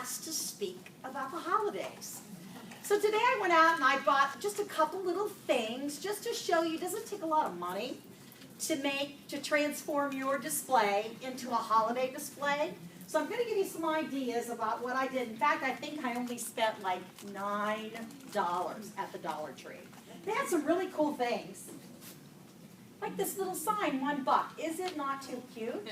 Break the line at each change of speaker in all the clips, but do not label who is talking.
asked to speak about the holidays. So today I went out and I bought just a couple little things just to show you it doesn't take a lot of money to transform your display into a holiday display. So I'm going to give you some ideas about what I did. In fact, I think I only spent like $9 at the Dollar Tree. They had some really cool things. Like this little sign, $1. Is it not too cute?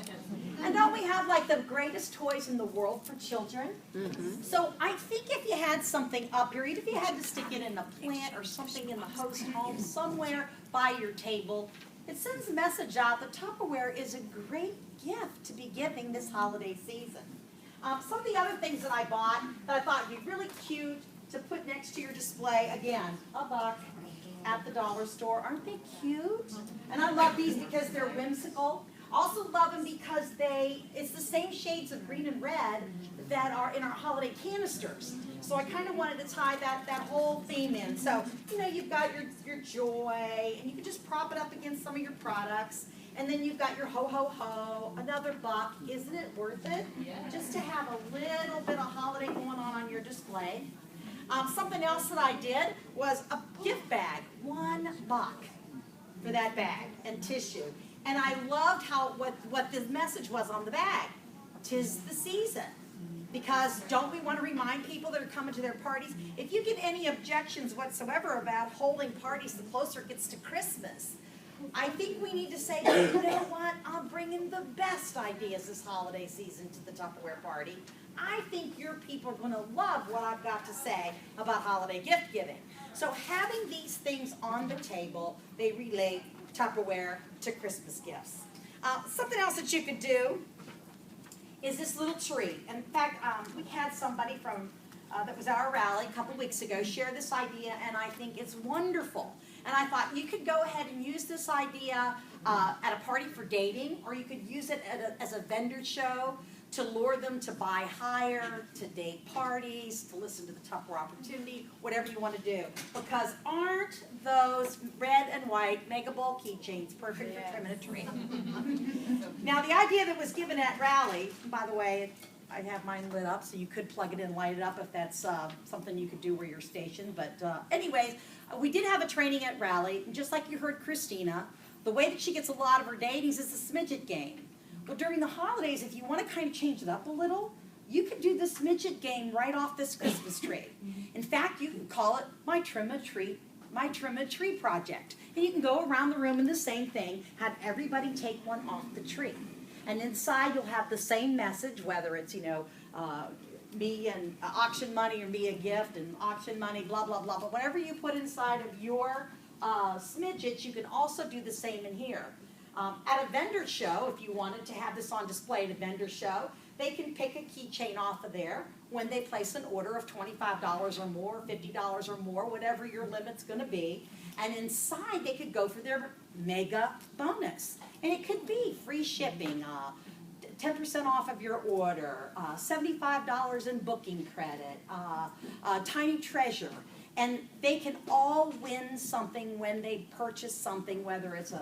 And don't we have like the greatest toys in the world for children? Mm-hmm. So I think if you had something up here, even if you had to stick it in a plant or something in the host home, somewhere by your table, it sends a message out. The Tupperware is a great gift to be giving this holiday season. Some of the other things that I bought that I thought would be really cute to put next to your display, again, $1 at the dollar store. Aren't they cute? And I love these because they're whimsical. Also love them because it's the same shades of green and red that are in our holiday canisters. So I kind of wanted to tie that whole theme in. So, you've got your joy, and you can just prop it up against some of your products. And then you've got your ho, ho, ho, another $1. Isn't it worth it? Yeah. Just to have a little bit of holiday going on your display. Something else that I did was a gift bag, $1 for that bag, and tissue. And I loved what the message was on the bag. 'Tis the season. Because don't we want to remind people that are coming to their parties? If you get any objections whatsoever about holding parties the closer it gets to Christmas, I think we need to say, you know what, I'll bring in the best ideas this holiday season to the Tupperware party. I think your people are going to love what I've got to say about holiday gift giving. So having these things on the table, they relate Tupperware to Christmas gifts. Something else that you could do is this little tree. In fact, we had somebody from that was at our rally a couple weeks ago share this idea, and I think it's wonderful. And I thought you could go ahead and use this idea at a party for dating, or you could use it as a vendor show to lure them to buy higher, to date parties, to listen to the Tupperware Opportunity, whatever you want to do. Because aren't those red and white Mega Ball keychains perfect for trimming a tree? Now, the idea that was given at Rally, by the way, I have mine lit up, so you could plug it in and light it up if that's something you could do where you're stationed. But anyways, we did have a training at Rally, and just like you heard Christina, the way that she gets a lot of her datings is the smidget game. Well, during the holidays, if you want to kind of change it up a little, you could do the smidget game right off this Christmas tree. In fact, you can call it my Trim a Tree project. And you can go around the room and the same thing, have everybody take one off the tree. And inside you'll have the same message, whether it's, me and auction money or me a gift and auction money, blah, blah, blah. But whatever you put inside of your smidgets, you can also do the same in here. At a vendor show, if you wanted to have this on display at a vendor show, they can pick a keychain off of there when they place an order of $25 or more, $50 or more, whatever your limit's going to be. And inside, they could go for their mega bonus. And it could be free shipping, 10% off of your order, $75 in booking credit, tiny treasure. And they can all win something when they purchase something, whether it's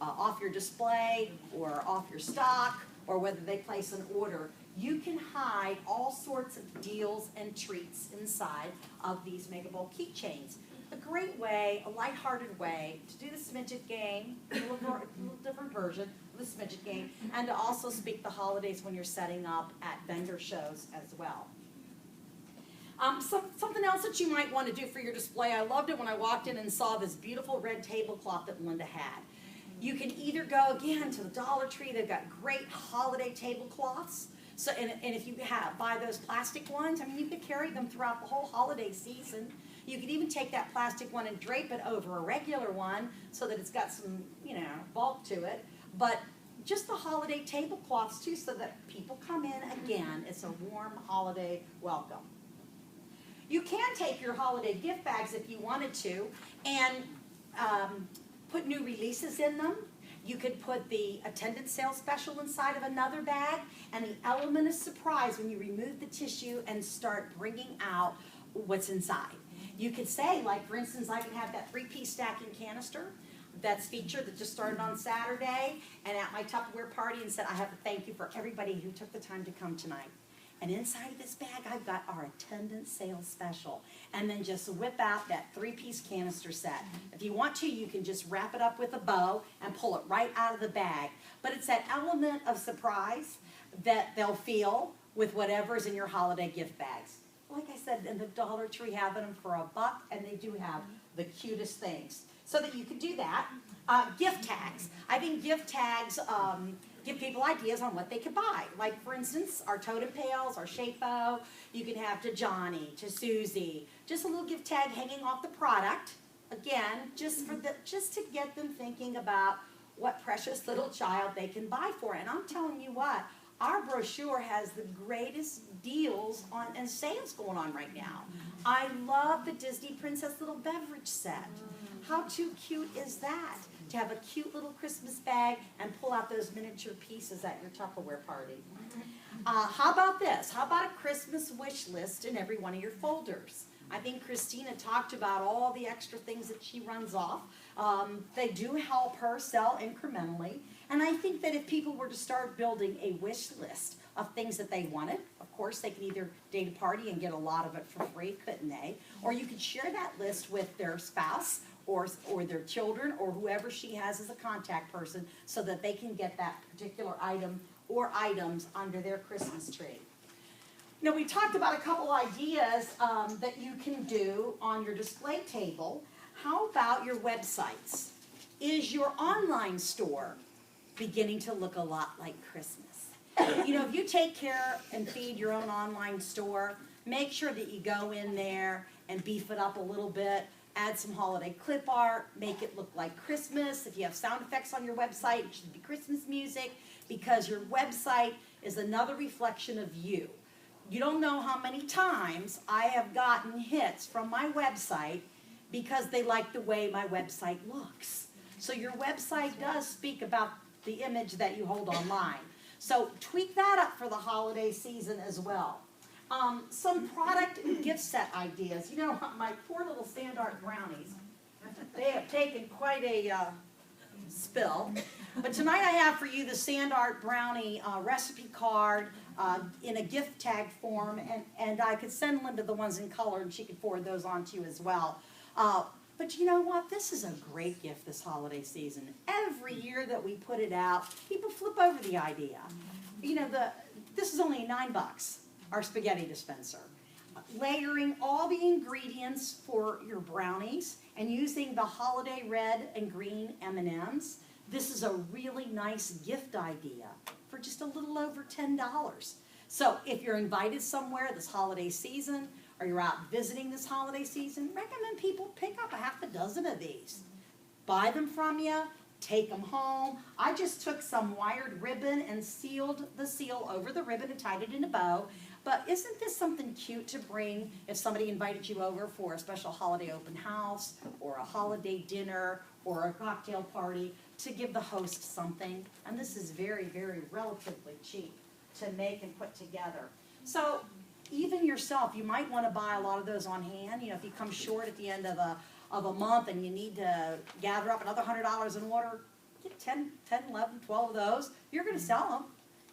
off your display or off your stock, or whether they place an order. You can hide all sorts of deals and treats inside of these Mega Bowl keychains. A great way, a lighthearted way to do the smidget game, a little different version of the smidget game, and to also speak the holidays when you're setting up at vendor shows as well. Something else that you might want to do for your display, I loved it when I walked in and saw this beautiful red tablecloth that Linda had. You can either go, again, to the Dollar Tree. They've got great holiday tablecloths. So, and if you buy those plastic ones, you could carry them throughout the whole holiday season. You could even take that plastic one and drape it over a regular one so that it's got some, bulk to it. But just the holiday tablecloths, too, so that people come in again. It's a warm holiday welcome. You can take your holiday gift bags if you wanted to and put new releases in them. You could put the attendance sale special inside of another bag, and the element of surprise when you remove the tissue and start bringing out what's inside. You could say, like, for instance, I can have that 3-piece stacking canister that's featured that just started on Saturday, and at my Tupperware party, and said, I have to thank you for everybody who took the time to come tonight And inside of this bag, I've got our attendance sales special. And then just whip out that 3-piece canister set. If you want to, you can just wrap it up with a bow and pull it right out of the bag. But it's that element of surprise that they'll feel with whatever's in your holiday gift bags. Like I said, in the Dollar Tree having them for $1, and they do have the cutest things. So that you can do that. Gift tags. I think gift tags give people ideas on what they could buy. Like, for instance, our totem pails, our shapo. You can have to Johnny, to Susie. Just a little gift tag hanging off the product. Again, just to get them thinking about what precious little child they can buy for it. And I'm telling you what, our brochure has the greatest deals on and sales going on right now. I love the Disney Princess little beverage set. How too cute is that? To have a cute little Christmas bag and pull out those miniature pieces at your Tupperware party. How about this? How about a Christmas wish list in every one of your folders? I think Christina talked about all the extra things that she runs off. They do help her sell incrementally. And I think that if people were to start building a wish list of things that they wanted, of course, they could either date a party and get a lot of it for free, couldn't they? Or you could share that list with their spouse or their children or whoever she has as a contact person so that they can get that particular item or items under their Christmas tree. Now, we talked about a couple ideas that you can do on your display table. How about your websites? Is your online store beginning to look a lot like Christmas? You know, if you take care and feed your own online store, make sure that you go in there and beef it up a little bit. Add some holiday clip art, make it look like Christmas. If you have sound effects on your website, it should be Christmas music, because your website is another reflection of you. You don't know how many times I have gotten hits from my website because they like the way my website looks. So your website does speak about the image that you hold online. So tweak that up for the holiday season as well. Some product and gift set ideas. You know, my poor little sand art brownies, they have taken quite a spill. But tonight I have for you the sand art brownie recipe card in a gift tag form, and I could send Linda the ones in color, and she could forward those on to you as well. But you know what? This is a great gift this holiday season. Every year that we put it out, people flip over the idea. You know, this is only $9, our spaghetti dispenser. Layering all the ingredients for your brownies and using the holiday red and green M&Ms. This is a really nice gift idea for just a little over $10. So if you're invited somewhere this holiday season, or you're out visiting this holiday season, recommend people pick up a half a dozen of these. Buy them from you, take them home. I just took some wired ribbon and sealed the seal over the ribbon and tied it in a bow. But isn't this something cute to bring if somebody invited you over for a special holiday open house or a holiday dinner or a cocktail party, to give the host something? And this is very, very relatively cheap to make and put together. So even yourself, you might want to buy a lot of those on hand. You know, if you come short at the end of a month and you need to gather up another $100 in order, get 10, 11, 12 of those. You're going to sell them.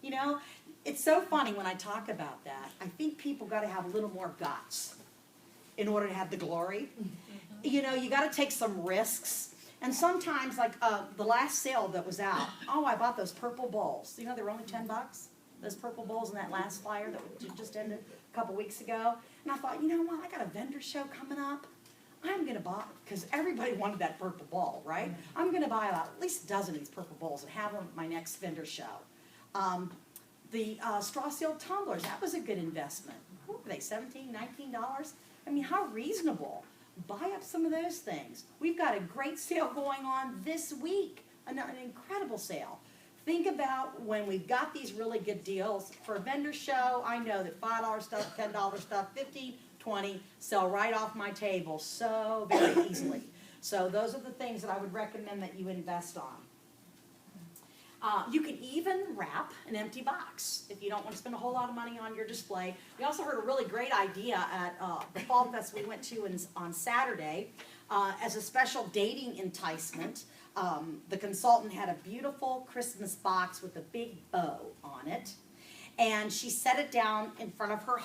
You know, it's so funny when I talk about that. I think people got to have a little more guts in order to have the glory. You know, you got to take some risks. And sometimes, like the last sale that was out, I bought those purple bowls. You know, they were only $10. Those purple bowls in that last flyer that just ended a couple weeks ago. And I thought, you know what, I got a vendor show coming up. I'm going to buy, because everybody wanted that purple bowl, right? I'm going to buy about at least a dozen of these purple bowls and have them at my next vendor show. The straw seal tumblers, that was a good investment. What were they, $17, $19? I mean, how reasonable. Buy up some of those things. We've got a great sale going on this week, an incredible sale. Think about when we've got these really good deals. For a vendor show, I know that $5 stuff, $10 stuff, $15, $20 sell right off my table so very easily. So those are the things that I would recommend that you invest on. You can even wrap an empty box if you don't want to spend a whole lot of money on your display. We also heard a really great idea at the Fall Fest we went to on Saturday as a special dating enticement. The consultant had a beautiful Christmas box with a big bow on it. and she set it down in front of her